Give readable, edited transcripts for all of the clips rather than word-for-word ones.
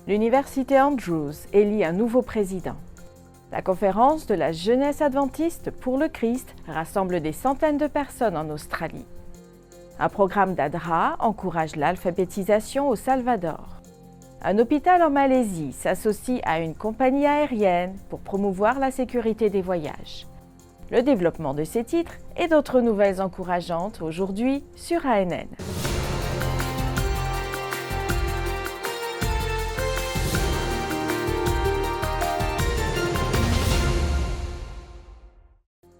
L'université Andrews élit un nouveau président. La conférence de la jeunesse adventiste pour le Christ rassemble des centaines de personnes en Australie. Un programme d'ADRA encourage l'alphabétisation au Salvador. Un hôpital en Malaisie s'associe à une compagnie aérienne pour promouvoir la sécurité des voyages. Le développement de ces titres et d'autres nouvelles encourageantes aujourd'hui sur ANN.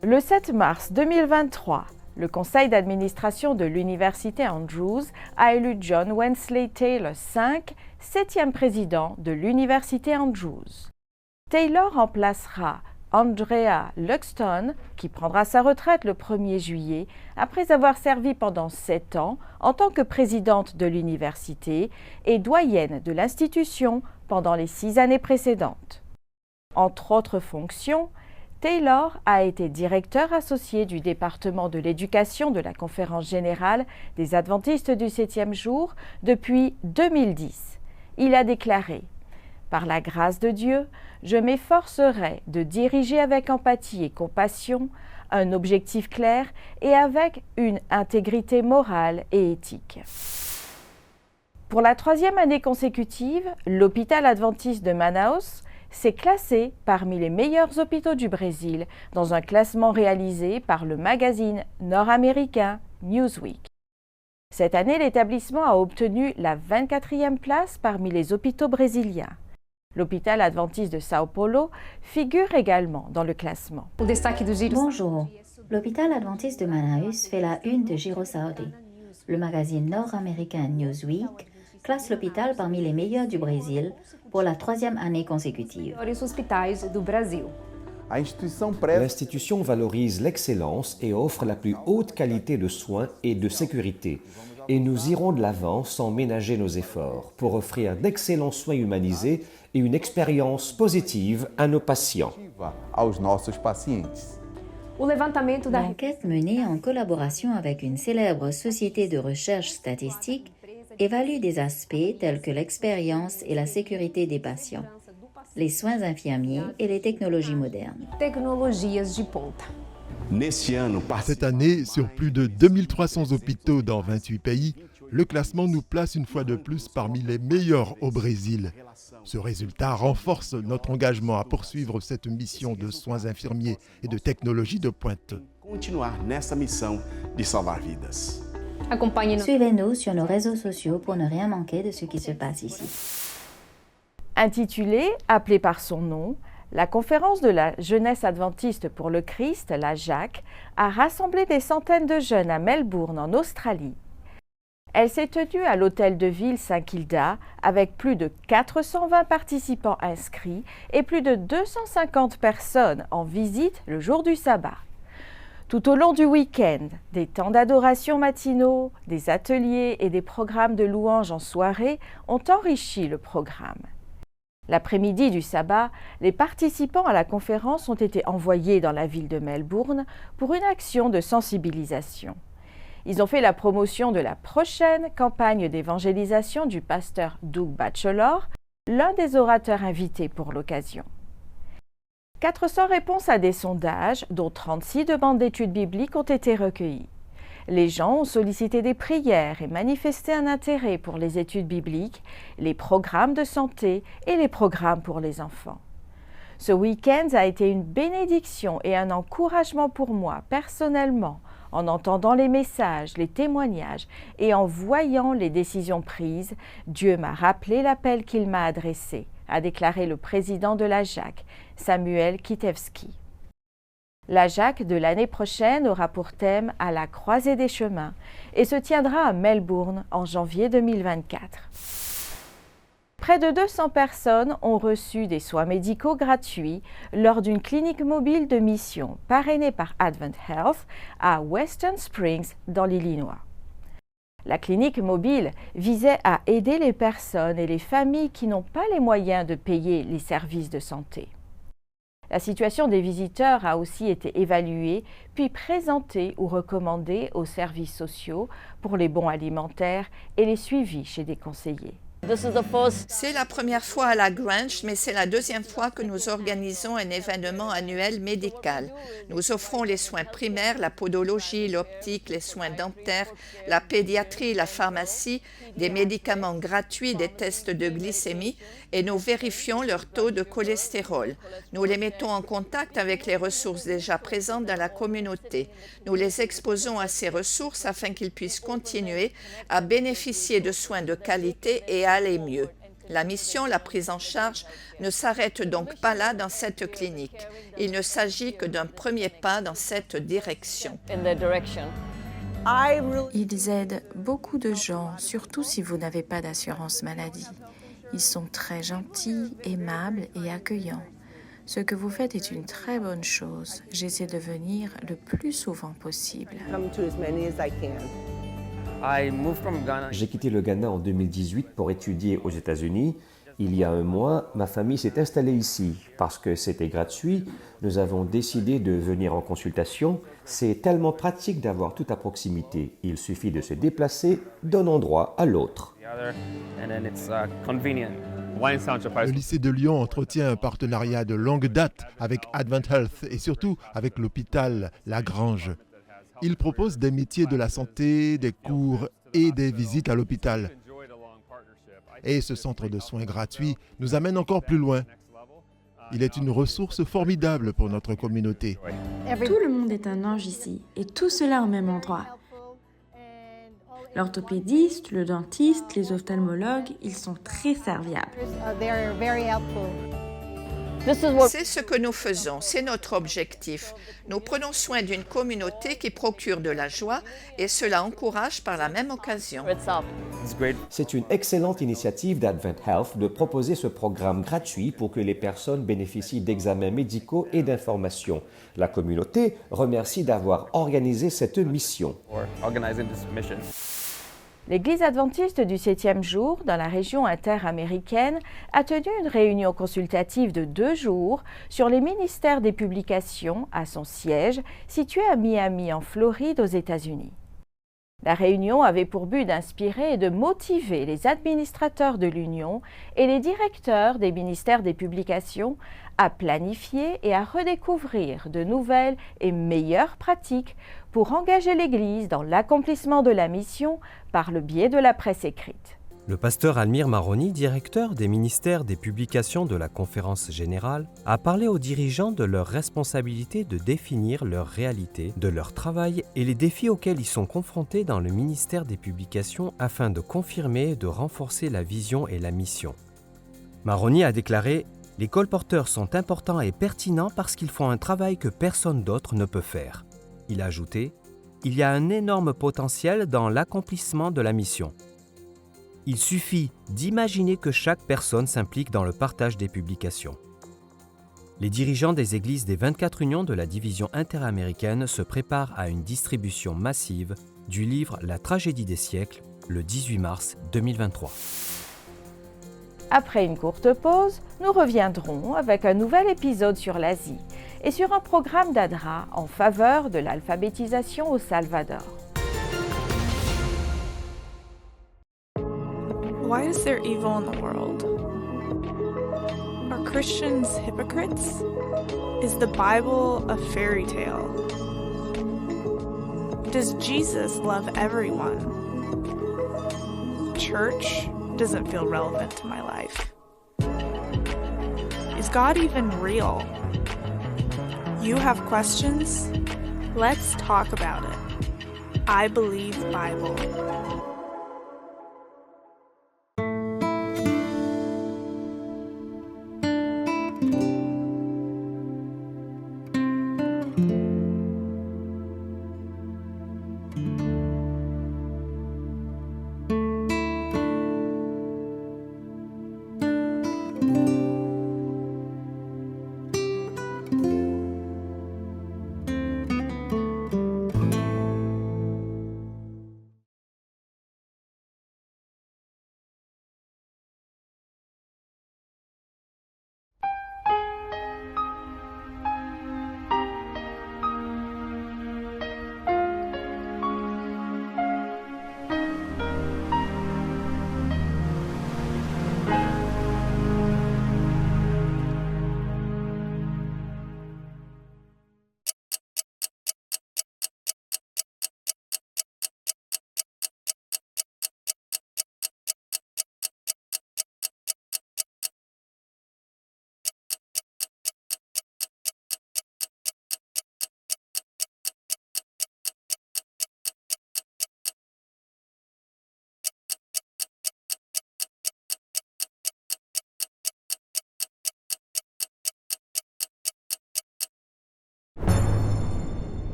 Le 7 mars 2023, le conseil d'administration de l'université Andrews a élu John Wesley Taylor V, 7e président de l'université Andrews. Taylor remplacera Andrea Luxton, qui prendra sa retraite le 1er juillet, après avoir servi pendant 7 ans en tant que présidente de l'université et doyenne de l'institution pendant les 6 années précédentes. Entre autres fonctions, Taylor a été directeur associé du département de l'éducation de la Conférence générale des Adventistes du 7e jour depuis 2010. Il a déclaré « Par la grâce de Dieu, je m'efforcerai de diriger avec empathie et compassion, un objectif clair et avec une intégrité morale et éthique. » Pour la 3e année consécutive, l'hôpital adventiste de Manaus s'est classé parmi les meilleurs hôpitaux du Brésil dans un classement réalisé par le magazine nord-américain Newsweek. Cette année, l'établissement a obtenu la 24e place parmi les hôpitaux brésiliens. L'hôpital adventiste de São Paulo figure également dans le classement. Bonjour, l'hôpital adventiste de Manaus fait la une de Giro Saudi. Le magazine nord-américain Newsweek classe l'hôpital parmi les meilleurs du Brésil pour la 3e année consécutive. L'institution valorise l'excellence et offre la plus haute qualité de soins et de sécurité. Et nous irons de l'avant sans ménager nos efforts pour offrir d'excellents soins humanisés et une expérience positive à nos patients. L'enquête menée en collaboration avec une célèbre société de recherche statistique évalue des aspects tels que l'expérience et la sécurité des patients, les soins infirmiers et les technologies modernes. Cette année, sur plus de 2300 hôpitaux dans 28 pays, le classement nous place une fois de plus parmi les meilleurs au Brésil. Ce résultat renforce notre engagement à poursuivre cette mission de soins infirmiers et de technologies de pointe. Suivez-nous sur nos réseaux sociaux pour ne rien manquer de ce qui se passe ici. Intitulée, appelée par son nom, la conférence de la jeunesse adventiste pour le Christ, la JAC, a rassemblé des centaines de jeunes à Melbourne, en Australie. Elle s'est tenue à l'hôtel de ville Saint-Kilda avec plus de 420 participants inscrits et plus de 250 personnes en visite le jour du sabbat. Tout au long du week-end, des temps d'adoration matinaux, des ateliers et des programmes de louanges en soirée ont enrichi le programme. L'après-midi du sabbat, les participants à la conférence ont été envoyés dans la ville de Melbourne pour une action de sensibilisation. Ils ont fait la promotion de la prochaine campagne d'évangélisation du pasteur Doug Batchelor, l'un des orateurs invités pour l'occasion. 400 réponses à des sondages, dont 36 demandes d'études bibliques, ont été recueillies. Les gens ont sollicité des prières et manifesté un intérêt pour les études bibliques, les programmes de santé et les programmes pour les enfants. Ce week-end a été une bénédiction et un encouragement pour moi, personnellement, en entendant les messages, les témoignages et en voyant les décisions prises. Dieu m'a rappelé l'appel qu'il m'a adressé, a déclaré le président de la JAC, Samuel Kitewski. La JAC de l'année prochaine aura pour thème « À la croisée des chemins » et se tiendra à Melbourne en janvier 2024. Près de 200 personnes ont reçu des soins médicaux gratuits lors d'une clinique mobile de mission parrainée par Advent Health à Western Springs dans l'Illinois. La clinique mobile visait à aider les personnes et les familles qui n'ont pas les moyens de payer les services de santé. La situation des visiteurs a aussi été évaluée, puis présentée ou recommandée aux services sociaux pour les bons alimentaires et les suivis chez des conseillers. C'est la première fois à la Grange, mais c'est la deuxième fois que nous organisons un événement annuel médical. Nous offrons les soins primaires, la podologie, l'optique, les soins dentaires, la pédiatrie, la pharmacie, des médicaments gratuits, des tests de glycémie et nous vérifions leur taux de cholestérol. Nous les mettons en contact avec les ressources déjà présentes dans la communauté. Nous les exposons à ces ressources afin qu'ils puissent continuer à bénéficier de soins de qualité et à aller mieux. La mission, la prise en charge, ne s'arrête donc pas là dans cette clinique. Il ne s'agit que d'un premier pas dans cette direction. Ils aident beaucoup de gens, surtout si vous n'avez pas d'assurance maladie. Ils sont très gentils, aimables et accueillants. Ce que vous faites est une très bonne chose. J'essaie de venir le plus souvent possible. J'ai quitté le Ghana en 2018 pour étudier aux États-Unis. Il y a un mois, ma famille s'est installée ici. Parce que c'était gratuit, nous avons décidé de venir en consultation. C'est tellement pratique d'avoir tout à proximité. Il suffit de se déplacer d'un endroit à l'autre. Le lycée de Lyon entretient un partenariat de longue date avec Advent Health et surtout avec l'hôpital La Grange. Il propose des métiers de la santé, des cours et des visites à l'hôpital. Et ce centre de soins gratuit nous amène encore plus loin. Il est une ressource formidable pour notre communauté. Tout le monde est un ange ici, et tout cela au même endroit. L'orthopédiste, le dentiste, les ophtalmologues, ils sont très serviables. C'est ce que nous faisons, c'est notre objectif. Nous prenons soin d'une communauté qui procure de la joie et cela encourage par la même occasion. C'est une excellente initiative d'Advent Health de proposer ce programme gratuit pour que les personnes bénéficient d'examens médicaux et d'informations. La communauté remercie d'avoir organisé cette mission. L'Église adventiste du 7e jour, dans la région interaméricaine, a tenu une réunion consultative de 2 jours sur les ministères des publications à son siège, situé à Miami, en Floride, aux États-Unis. La réunion avait pour but d'inspirer et de motiver les administrateurs de l'Union et les directeurs des ministères des publications à planifier et à redécouvrir de nouvelles et meilleures pratiques pour engager l'Église dans l'accomplissement de la mission par le biais de la presse écrite. Le pasteur Almir Maroni, directeur des ministères des publications de la Conférence générale, a parlé aux dirigeants de leur responsabilité de définir leur réalité, de leur travail et les défis auxquels ils sont confrontés dans le ministère des publications afin de confirmer et de renforcer la vision et la mission. Maroni a déclaré « Les colporteurs sont importants et pertinents parce qu'ils font un travail que personne d'autre ne peut faire. » Il a ajouté « Il y a un énorme potentiel dans l'accomplissement de la mission. » Il suffit d'imaginer que chaque personne s'implique dans le partage des publications. Les dirigeants des églises des 24 unions de la division interaméricaine se préparent à une distribution massive du livre La tragédie des siècles, le 18 mars 2023. Après une courte pause, nous reviendrons avec un nouvel épisode sur l'Asie et sur un programme d'ADRA en faveur de l'alphabétisation au Salvador. Why is there evil in the world? Are Christians hypocrites? Is the Bible a fairy tale? Does Jesus love everyone? Church doesn't feel relevant to my life. Is God even real? You have questions? Let's talk about it. I Believe Bible.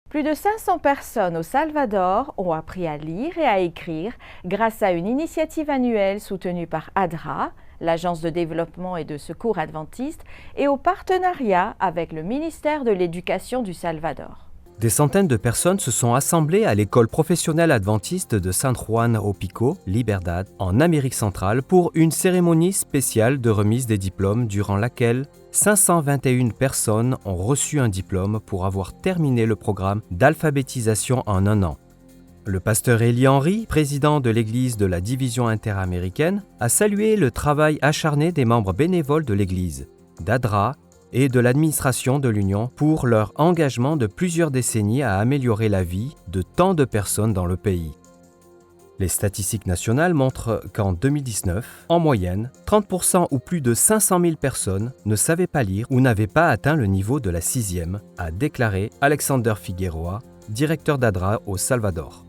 Plus de 500 personnes au Salvador ont appris à lire et à écrire grâce à une initiative annuelle soutenue par ADRA, l'Agence de développement et de secours adventiste, et au partenariat avec le ministère de l'Éducation du Salvador. Des centaines de personnes se sont assemblées à l'école professionnelle adventiste de San Juan Opico, Libertad, en Amérique centrale, pour une cérémonie spéciale de remise des diplômes durant laquelle 521 personnes ont reçu un diplôme pour avoir terminé le programme d'alphabétisation en 1 an. Le pasteur Eli Henry, président de l'Église de la Division interaméricaine, a salué le travail acharné des membres bénévoles de l'Église, d'ADRA et de l'administration de l'Union pour leur engagement de plusieurs décennies à améliorer la vie de tant de personnes dans le pays. Les statistiques nationales montrent qu'en 2019, en moyenne, 30% ou plus de 500 000 personnes ne savaient pas lire ou n'avaient pas atteint le niveau de la 6e, a déclaré Alexander Figueroa, directeur d'ADRA au Salvador.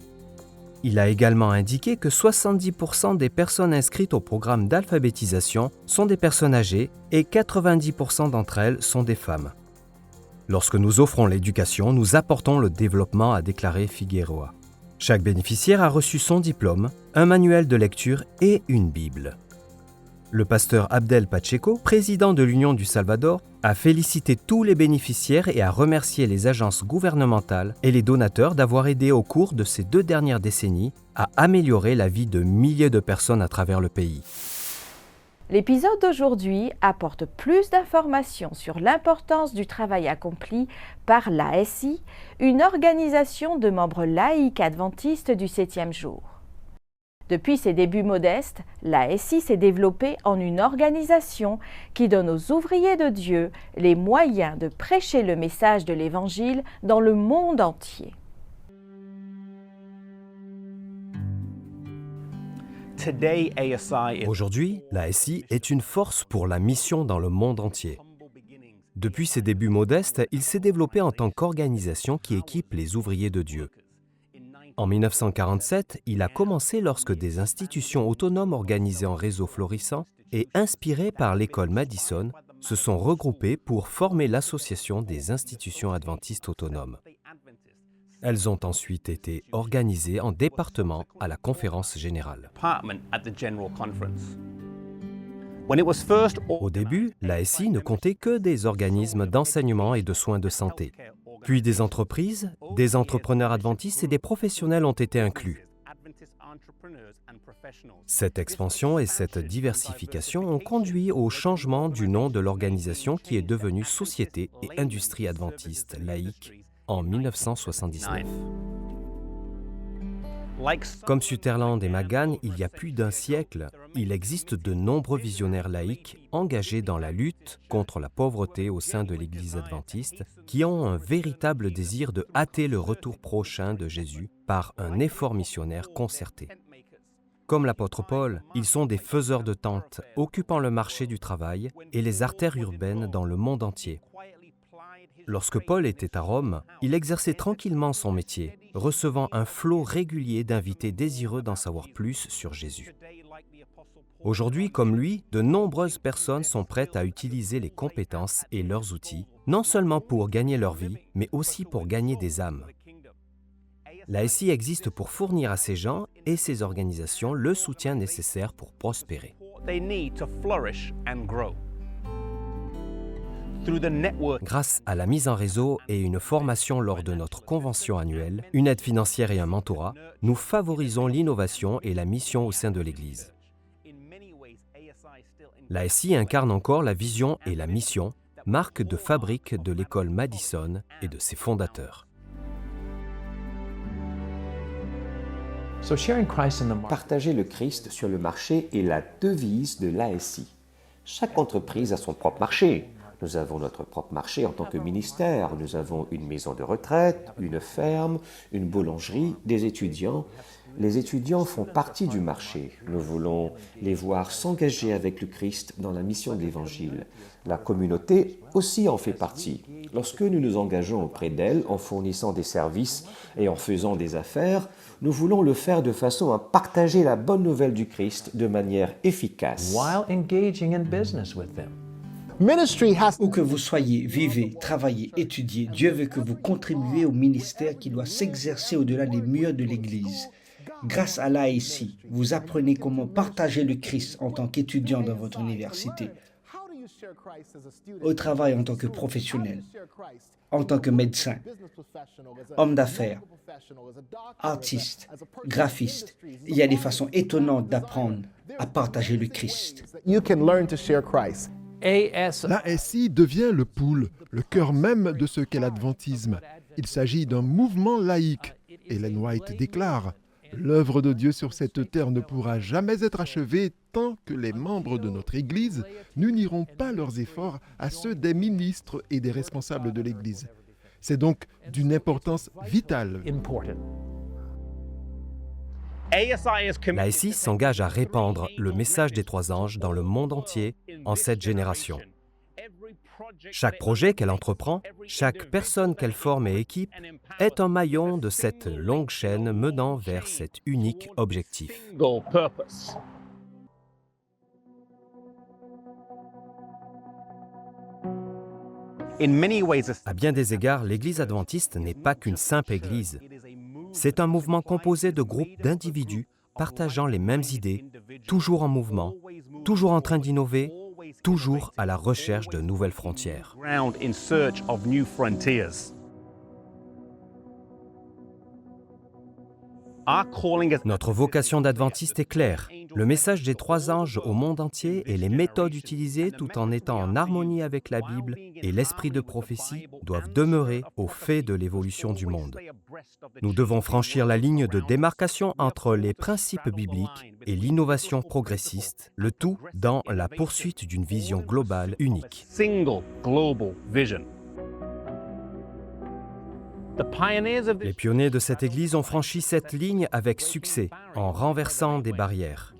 Il a également indiqué que 70% des personnes inscrites au programme d'alphabétisation sont des personnes âgées et 90% d'entre elles sont des femmes. Lorsque nous offrons l'éducation, nous apportons le développement, a déclaré Figueroa. Chaque bénéficiaire a reçu son diplôme, un manuel de lecture et une Bible. Le pasteur Abdel Pacheco, président de l'Union du Salvador, a félicité tous les bénéficiaires et a remercié les agences gouvernementales et les donateurs d'avoir aidé au cours de ces 2 dernières décennies à améliorer la vie de milliers de personnes à travers le pays. L'épisode d'aujourd'hui apporte plus d'informations sur l'importance du travail accompli par l'ASI, une organisation de membres laïcs adventistes du 7e jour. Depuis ses débuts modestes, l'ASI s'est développée en une organisation qui donne aux ouvriers de Dieu les moyens de prêcher le message de l'Évangile dans le monde entier. Aujourd'hui, l'ASI est une force pour la mission dans le monde entier. Depuis ses débuts modestes, il s'est développé en tant qu'organisation qui équipe les ouvriers de Dieu. En 1947, il a commencé lorsque des institutions autonomes organisées en réseau florissant et inspirées par l'école Madison se sont regroupées pour former l'Association des institutions adventistes autonomes. Elles ont ensuite été organisées en départements à la conférence générale. Au début, l'ASI ne comptait que des organismes d'enseignement et de soins de santé. Puis des entreprises, des entrepreneurs adventistes et des professionnels ont été inclus. Cette expansion et cette diversification ont conduit au changement du nom de l'organisation qui est devenue Société et Industrie adventiste laïque en 1979. Comme Sutherland et Magan, il y a plus d'1 siècle, il existe de nombreux visionnaires laïcs engagés dans la lutte contre la pauvreté au sein de l'Église adventiste, qui ont un véritable désir de hâter le retour prochain de Jésus par un effort missionnaire concerté. Comme l'apôtre Paul, ils sont des faiseurs de tentes, occupant le marché du travail et les artères urbaines dans le monde entier. Lorsque Paul était à Rome, il exerçait tranquillement son métier, recevant un flot régulier d'invités désireux d'en savoir plus sur Jésus. Aujourd'hui, comme lui, de nombreuses personnes sont prêtes à utiliser les compétences et leurs outils, non seulement pour gagner leur vie, mais aussi pour gagner des âmes. L'ASI existe pour fournir à ces gens et ces organisations le soutien nécessaire pour prospérer. Grâce à la mise en réseau et une formation lors de notre convention annuelle, une aide financière et un mentorat, nous favorisons l'innovation et la mission au sein de l'Église. L'ASI incarne encore la vision et la mission, marque de fabrique de l'école Madison et de ses fondateurs. Partager le Christ sur le marché est la devise de l'ASI. Chaque entreprise a son propre marché. Nous avons notre propre marché en tant que ministère. Nous avons une maison de retraite, une ferme, une boulangerie, des étudiants. Les étudiants font partie du marché. Nous voulons les voir s'engager avec le Christ dans la mission de l'Évangile. La communauté aussi en fait partie. Lorsque nous nous engageons auprès d'elle en fournissant des services et en faisant des affaires, nous voulons le faire de façon à partager la bonne nouvelle du Christ de manière efficace. Où que vous soyez, vivez, travaillez, étudiez, Dieu veut que vous contribuiez au ministère qui doit s'exercer au-delà des murs de l'Église. Grâce à l'AIC, vous apprenez comment partager le Christ en tant qu'étudiant dans votre université, au travail en tant que professionnel, en tant que médecin, homme d'affaires, artiste, graphiste. Il y a des façons étonnantes d'apprendre à partager le Christ. L'ASI devient le pool, le cœur même de ce qu'est l'adventisme. Il s'agit d'un mouvement laïque. Ellen White déclare « L'œuvre de Dieu sur cette terre ne pourra jamais être achevée tant que les membres de notre Église n'uniront pas leurs efforts à ceux des ministres et des responsables de l'Église. » C'est donc d'une importance vitale. L'ASI s'engage à répandre le message des trois anges dans le monde entier en cette génération. Chaque projet qu'elle entreprend, chaque personne qu'elle forme et équipe est un maillon de cette longue chaîne menant vers cet unique objectif. À bien des égards, l'Église adventiste n'est pas qu'une simple Église. C'est un mouvement composé de groupes d'individus partageant les mêmes idées, toujours en mouvement, toujours en train d'innover, toujours à la recherche de nouvelles frontières. Notre vocation d'adventiste est claire. Le message des trois anges au monde entier et les méthodes utilisées tout en étant en harmonie avec la Bible et l'esprit de prophétie doivent demeurer au fait de l'évolution du monde. Nous devons franchir la ligne de démarcation entre les principes bibliques et l'innovation progressiste, le tout dans la poursuite d'une vision globale unique. Les pionniers de cette Église ont franchi cette ligne avec succès en renversant des barrières.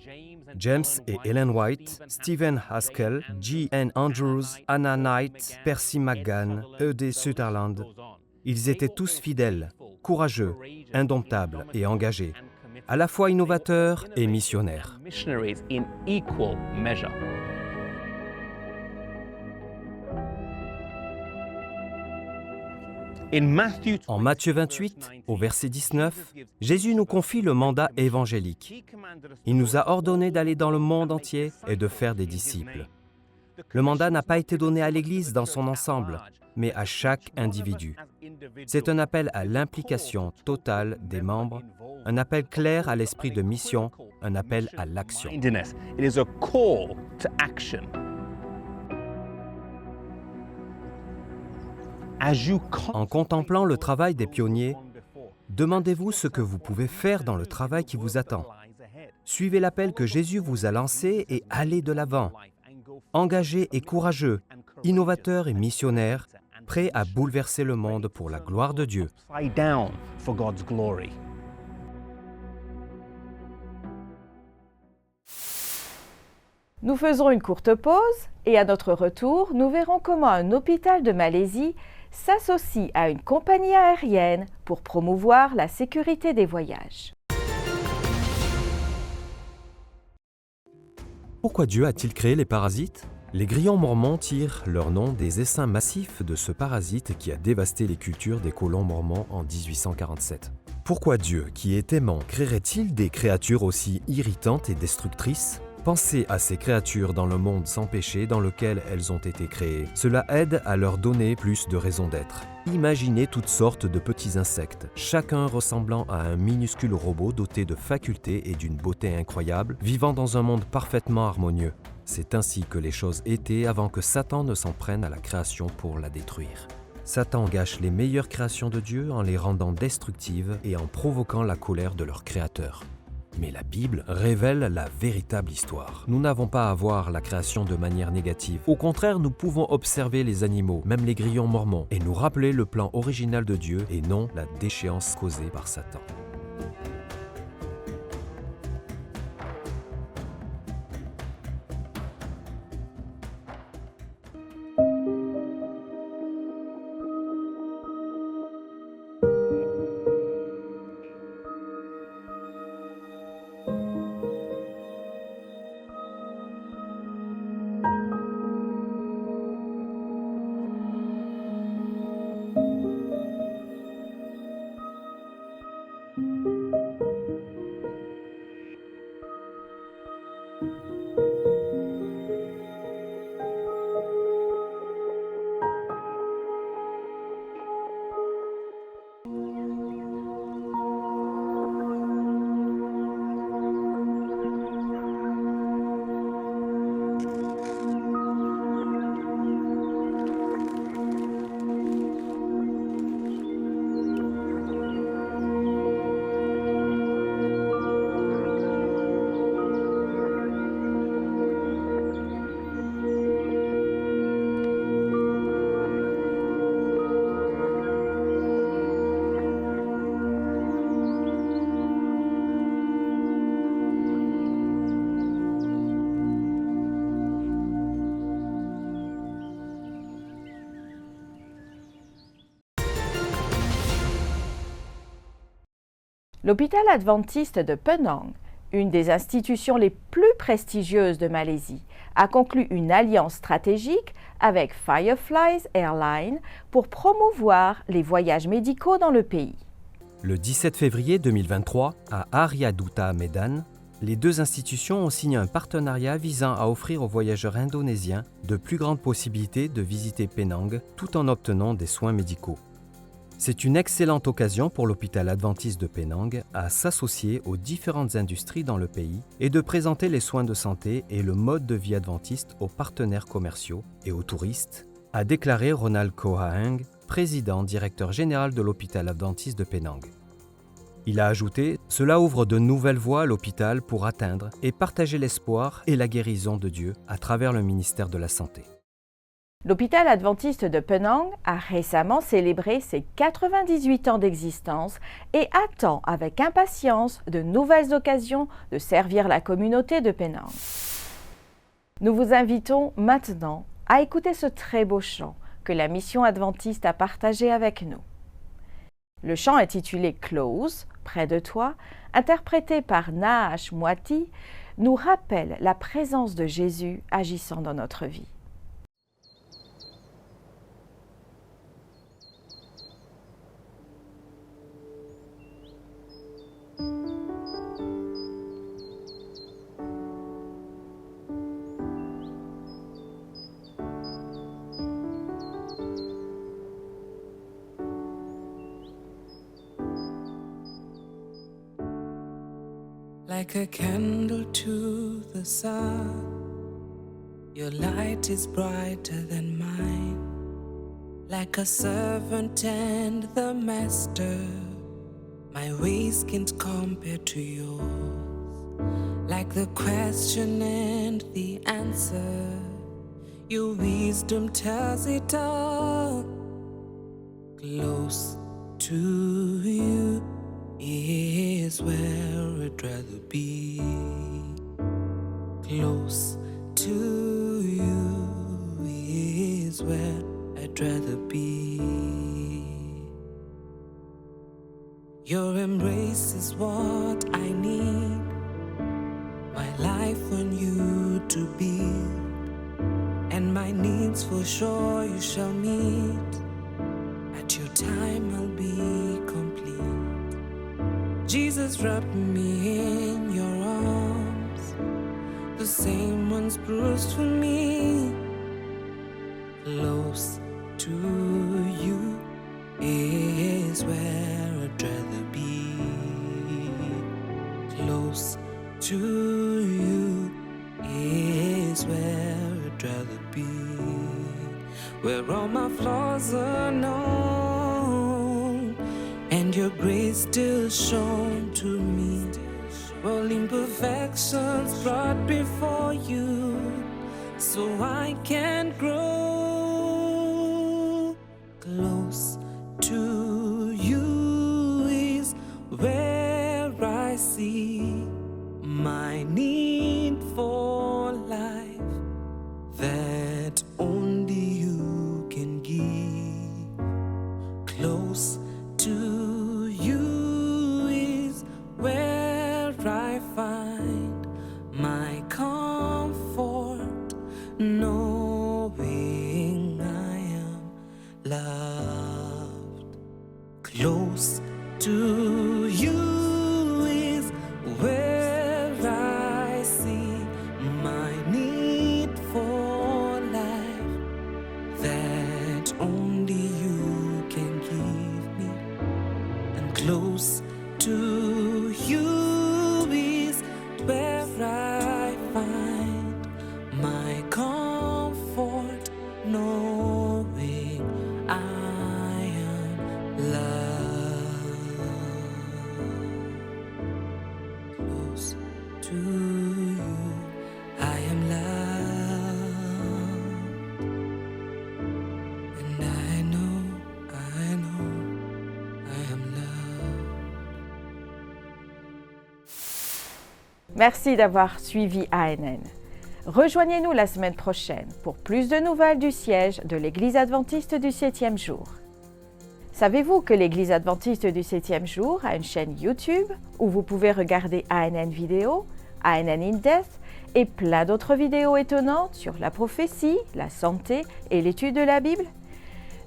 James et Ellen White, Stephen Haskell, G.N. Andrews, Anna Knight, Percy McGann, E.D. Sutherland. Ils étaient tous fidèles, courageux, indomptables et engagés, à la fois innovateurs et missionnaires. En Matthieu 28, au verset 19, Jésus nous confie le mandat évangélique. Il nous a ordonné d'aller dans le monde entier et de faire des disciples. Le mandat n'a pas été donné à l'Église dans son ensemble, mais à chaque individu. C'est un appel à l'implication totale des membres, un appel clair à l'esprit de mission, un appel à l'action. En contemplant le travail des pionniers, demandez-vous ce que vous pouvez faire dans le travail qui vous attend. Suivez l'appel que Jésus vous a lancé et allez de l'avant. Engagés et courageux, innovateurs et missionnaires, prêts à bouleverser le monde pour la gloire de Dieu. Nous faisons une courte pause et à notre retour, nous verrons comment un hôpital de Malaisie s'associe à une compagnie aérienne pour promouvoir la sécurité des voyages. Pourquoi Dieu a-t-il créé les parasites ? Les grillons mormons tirent leur nom des essaims massifs de ce parasite qui a dévasté les cultures des colons mormons en 1847. Pourquoi Dieu, qui est aimant, créerait-il des créatures aussi irritantes et destructrices ? Pensez à ces créatures dans le monde sans péché dans lequel elles ont été créées. Cela aide à leur donner plus de raison d'être. Imaginez toutes sortes de petits insectes, chacun ressemblant à un minuscule robot doté de facultés et d'une beauté incroyable, vivant dans un monde parfaitement harmonieux. C'est ainsi que les choses étaient avant que Satan ne s'en prenne à la création pour la détruire. Satan gâche les meilleures créations de Dieu en les rendant destructives et en provoquant la colère de leur créateur. Mais la Bible révèle la véritable histoire. Nous n'avons pas à voir la création de manière négative. Au contraire, nous pouvons observer les animaux, même les grillons mormons, et nous rappeler le plan original de Dieu et non la déchéance causée par Satan. L'hôpital adventiste de Penang, une des institutions les plus prestigieuses de Malaisie, a conclu une alliance stratégique avec Fireflies Airlines pour promouvoir les voyages médicaux dans le pays. Le 17 février 2023, à Aryaduta Medan, les deux institutions ont signé un partenariat visant à offrir aux voyageurs indonésiens de plus grandes possibilités de visiter Penang tout en obtenant des soins médicaux. C'est une excellente occasion pour l'hôpital adventiste de Penang à s'associer aux différentes industries dans le pays et de présenter les soins de santé et le mode de vie adventiste aux partenaires commerciaux et aux touristes, a déclaré Ronald Kohaeng, président directeur général de l'hôpital adventiste de Penang. Il a ajouté « Cela ouvre de nouvelles voies à l'hôpital pour atteindre et partager l'espoir et la guérison de Dieu à travers le ministère de la Santé. » L'hôpital adventiste de Penang a récemment célébré ses 98 ans d'existence et attend avec impatience de nouvelles occasions de servir la communauté de Penang. Nous vous invitons maintenant à écouter ce très beau chant que la mission adventiste a partagé avec nous. Le chant intitulé « Close », près de toi, interprété par Naash Moati, nous rappelle la présence de Jésus agissant dans notre vie. Like a candle to the sun, your light is brighter than mine. Like a servant and the master, my ways can't compare to yours. Like the question and the answer, your wisdom tells it all. Close to you is where I'd rather be. Close to you is where I'd rather be. Your embrace is what I need, my life on you to build, and my needs for sure you shall meet. At your time I'll be complete. Jesus, wrap me in your arms, the same ones bruised for me. Close to you is where I'd rather be. Close to you is where I'd rather be. Where all my flaws are known and your grace still shown to me. All imperfections brought before you, so I can grow. Close to you is where I see my need for life that only you can give. Close to you is where I find my comfort, knowing I am loved. Close to you is where I see my need for life that only you can give me. And close to you is where I find my comfort, knowing I am loved. Close to you, I am loved, and I know I am loved. Merci d'avoir suivi ANN. Rejoignez-nous la semaine prochaine pour plus de nouvelles du siège de l'Église adventiste du 7e jour. Savez-vous que l'Église adventiste du 7e jour a une chaîne YouTube où vous pouvez regarder ANN Vidéo, ANN in Depth et plein d'autres vidéos étonnantes sur la prophétie, la santé et l'étude de la Bible?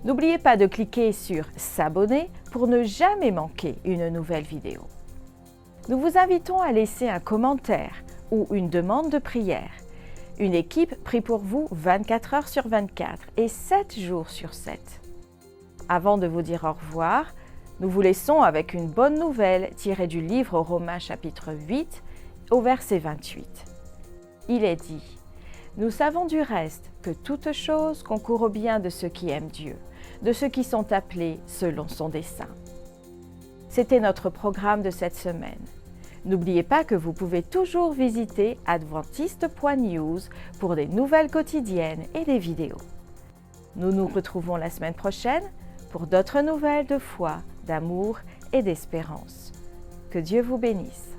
N'oubliez pas de cliquer sur « S'abonner » pour ne jamais manquer une nouvelle vidéo. Nous vous invitons à laisser un commentaire ou une demande de prière. Une équipe prie pour vous 24 heures sur 24 et 7 jours sur 7. Avant de vous dire au revoir, nous vous laissons avec une bonne nouvelle tirée du livre Romains chapitre 8 au verset 28. Il est dit « Nous savons du reste que toute chose concourt au bien de ceux qui aiment Dieu, de ceux qui sont appelés selon son dessein. » C'était notre programme de cette semaine. N'oubliez pas que vous pouvez toujours visiter adventiste.news pour des nouvelles quotidiennes et des vidéos. Nous nous retrouvons la semaine prochaine pour d'autres nouvelles de foi, d'amour et d'espérance. Que Dieu vous bénisse.